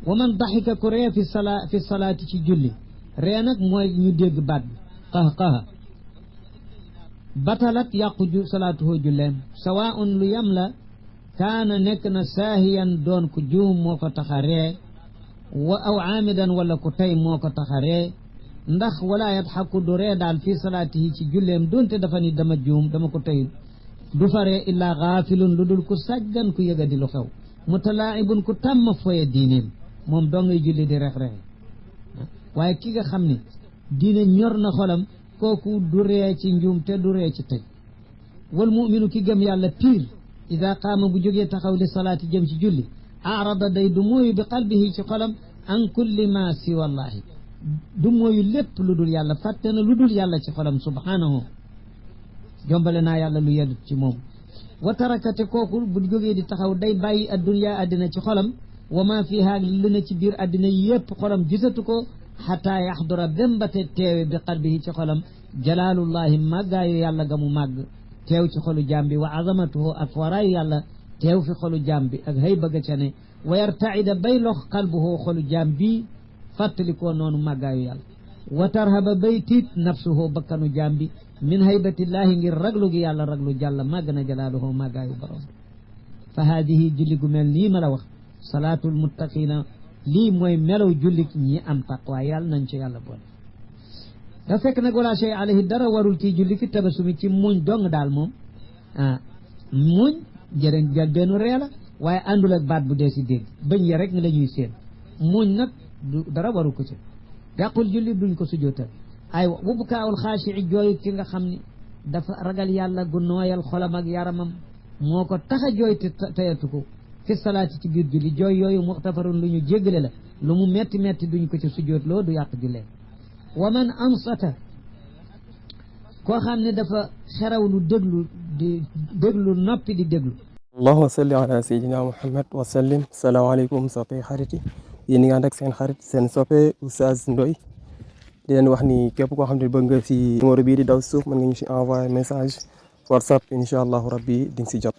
wa man daxika ku ree fi salaati ci julli ree nag mooy ñu dégg baat bi qaha batalat yàqu salaatuhoo julleem sawaun lu yam la kaana nekk na saahiyan doon ku juum moo ko tax a ree wa aw aamidan wala ku tey moo ko tax a ree ndax wala yadxaku du ree daal fii salaatihi ci julleem doonte dafa ni dama juum dama ko teyul du fa ree illaa gaafilun lu dul ku sàggan ku yëga di lu xew mutalaaibun ku tàmm foye diineem moom doo ngay julli di rex-rexe waaye ki nga xam ne diine ñor na xolam kooku du ree ci njuum te du ree ci tey wal muminu ki gëm yàlla piir ida qaama bu jógee taxaw li salaati jëm ci julli arada day du mooyu bi qalbihi ci xolam an kulli ma si wallahi du mooyu lépp lu dul yàlla fàtte na lu dul yàlla ci xolam subhanahu jombale naa yàlla lu yedut ci moom wa tarakate kooku bu jógee di taxaw day bàyyi adduniyaa addina ci xolam wa ma fiha li na ci biir addina yépp xolam gisatu ko xataa yaxdura bembate teewe bi qalbihi ci xolam jalaalullahi màggaayu yàlla ga mu màgg teew ci xolu jaam bi wa azamatuhu ak waraayu yàlla teew fi xolu jaam bi ak hay bëgga ca ne wa yartaida bay lox qalbuhu xolu jaam bi fàttalikoo noonu màggaayu yàlla wa tarhaba bay tiit nafsuhu bakkanu jaam bi min haybatillahi ngir raglu gi yàlla raglu jàlla màgg na jalaaluhu màggaayu borom fa haadihi julli gu mel nii ma la wax salaatul muttaqina lii mooy melaw julli ñi am taqwa yàlla nañ ci yàlla boole da fekk nag wala shay alayhi dara warul ci julli ki tabasumi ci muñ dong daal moom muñ jërë jël benn ree la waaye àndul ak baat bu dee si dégg bëñ ya rek nga la ñuy seen muñ nag du dara waru ko ci dàqul julli duñ ko sujootal ay bu bukaawul xaasii jooyu ki nga xam ni dafa ragal yàlla gu nooyal xolam ak yaramam moo ko tax a jooy te tayatu ko fi salaati ci biir julli jooy yooyu muxtafarun lu ñu jéggale la lu mu metti metti duñ ko ci sujoot loo du yàq jullee wa man ansata koo xam ne dafa xerawlu déglu di déglu noppi di déglu allahumma salli ala sayyidina muhammad wa sallim salaamaaleykum soppe xarit yi yéen ñi nga ànd ak seen xarit seen soppe Oustaz Ndoye di leen wax ni képp koo xam ne bëgg nga si numéro bii di daw suuf mën nga ñu si envoyer message WhatsApp incha allahu rabbi di nga si jot